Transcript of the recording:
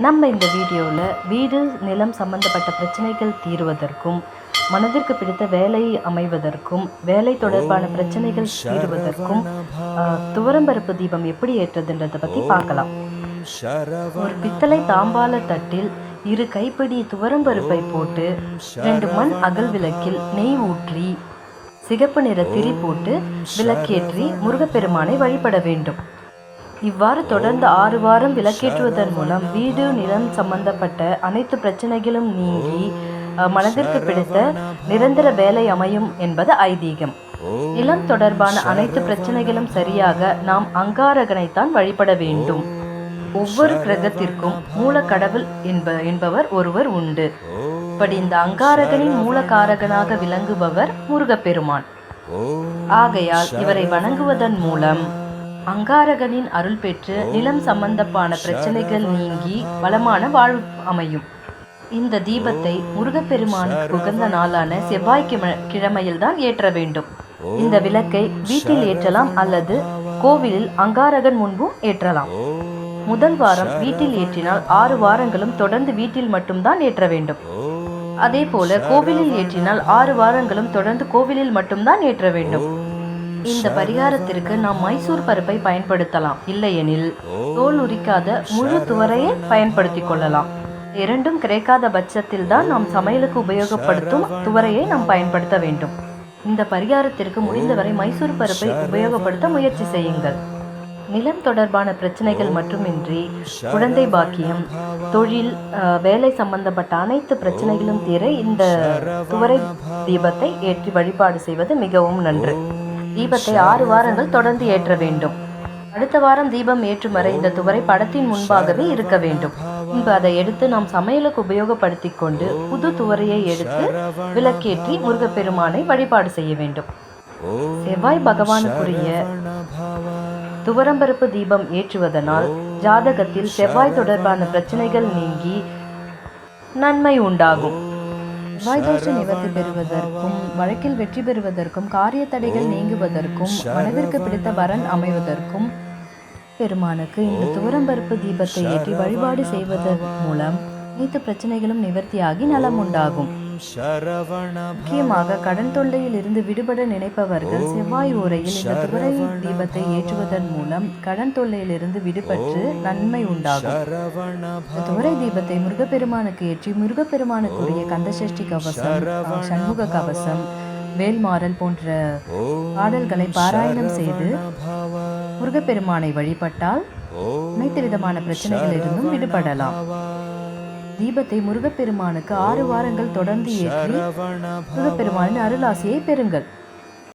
நம்ம இந்த வீடியோவில் வீடு நிலம் சம்பந்தப்பட்ட பிரச்சனைகள் தீர்வதற்கும், மனதிற்கு பிடித்த வேலையை அமைவதற்கும், வேலை தொடர்பான பிரச்சனைகள் தீர்வதற்கும் துவரம்பருப்பு தீபம் எப்படி ஏற்றுறதுன்றதை பற்றி பார்க்கலாம். ஒரு பித்தளை தாம்பால தட்டில் 2 கைப்பிடி துவரம்பருப்பை போட்டு 2 மண் அகல் விளக்கில் நெய் ஊற்றி சிகப்பு நிற திரி போட்டு விளக்கேற்றி முருகப்பெருமானை வழிபட வேண்டும். இவ்வாறு தொடர்ந்து 6 வாரம் விளக்கேற்றுவதன் மூலம் வீடு நிலம் சம்பந்தப்பட்ட அனைத்து பிரச்சனைகளும் நீங்கி மனதிற்கு பிடித்த நிரந்தர வேலை அமையும் என்பது ஐதீகம். நிலம் தொடர்பான அனைத்து பிரச்சனைகளும் சரியாக நாம் அங்காரகனைத்தான் வழிபட வேண்டும். ஒவ்வொரு கிரகத்திற்கும் மூல கடவுள் என்பவர் ஒருவர் உண்டு. இப்படி இந்த அங்காரகனின் மூலகாரகனாக விளங்குபவர் முருகப்பெருமான். ஆகையால் இவரை வணங்குவதன் மூலம் அங்காரகனின் அருள் பெற்று நிலம் சம்பந்தமான பிரச்சனைகள் நீங்கி வளமான வாழ்வு அமையும். இந்த தீபத்தை முருகப்பெருமானுக்கு உகந்த நாளான செவ்வாய்க்கிழமையில் தான் ஏற்ற வேண்டும். இந்த விளக்கை வீட்டில் ஏற்றலாம் அல்லது கோவிலில் அங்காரகன் முன்பும் ஏற்றலாம். முதல் வாரம் வீட்டில் ஏற்றினால் 6 வாரங்களும் தொடர்ந்து வீட்டில் மட்டும்தான் ஏற்ற வேண்டும். அதே போல கோவிலில் ஏற்றினால் 6 வாரங்களும் தொடர்ந்து கோவிலில் மட்டும்தான் ஏற்ற வேண்டும். இந்த பரிகாரத்திற்கு நாம் மைசூர் பருப்பை பயன்படுத்தலாம். இல்லையெனில் தோல் உரிக்காத முழு துவரையை பயன்படுத்திக் கொள்ளலாம். இரண்டும் கிடைக்காத பட்சத்தில் தான் நாம் சமையலுக்கு உபயோகப்படுத்தும் துவரையை நாம் பயன்படுத்த வேண்டும். இந்த பரிகாரத்திற்கு முடிந்தவரை மைசூர் பருப்பை உபயோகப்படுத்த முயற்சி செய்யுங்கள். நிலம் தொடர்பான பிரச்சனைகள் மட்டுமின்றி குழந்தை பாக்கியம், தொழில், வேலை சம்பந்தப்பட்ட அனைத்து பிரச்சனைகளும் தீர இந்த துவரை தீபத்தை ஏற்றி வழிபாடு செய்வது மிகவும் நன்று. தீபத்தை 6 வாரங்கள் தொடர்ந்து ஏற்ற வேண்டும். அடுத்த வாரம் தீபம் ஏற்றும் வரை இந்த துவரை படத்தின் முன்பாகவே இருக்க வேண்டும். பின்பு அதை எடுத்து நாம் சமையலுக்கு உபயோகப்படுத்தி கொண்டு புது துவரையை எடுத்து விளக்கேற்றி முருகப்பெருமானை வழிபாடு செய்ய வேண்டும். செவ்வாய் பகவானுக்குரிய துவரம்பருப்பு தீபம் ஏற்றுவதனால் ஜாதகத்தில் செவ்வாய் தொடர்பான பிரச்சனைகள் நீங்கி நன்மை உண்டாகும். செவ்வாய் தோஷ நிவர்த்தி பெறுவதற்கும், வழக்கில் வெற்றி பெறுவதற்கும், காரிய தடைகள் நீங்குவதற்கும், மனதிற்கு பிடித்த வரன் அமைவதற்கும் பெருமானுக்கு இந்த துவரம்பருப்பு தீபத்தை ஏற்றி வழிபாடு செய்வதன் மூலம் அனைத்து பிரச்சனைகளும் நிவர்த்தியாகி நலம் உண்டாகும். முக்கியமாக கடன் தொல்லையில் இருந்து விடுபட நினைப்பவர்கள் செவ்வாய் ஓரையில் இந்த துவரை தீபத்தை ஏற்றுவதன் மூலம் கடன் தொல்லையில் இருந்து விடுபட்டு நன்மை உண்டாகும். துவரை தீபத்தை முருகப்பெருமானுக்கு ஏற்றி முருகப்பெருமானுக்குரிய கந்தசஷ்டி கவசம், சண்முக கவசம், வேல்மாறல் போன்ற பாடல்களை பாராயணம் செய்து முருகப்பெருமானை வழிபட்டால் அனைத்து விதமான பிரச்சனைகளிலிருந்தும் விடுபடலாம். தீபத்தை முருகப்பெருமானுக்கு 6 வாரங்கள் தொடர்ந்து ஏற்றி முருகப்பெருமானின் அருளாசியை பெறுங்கள்.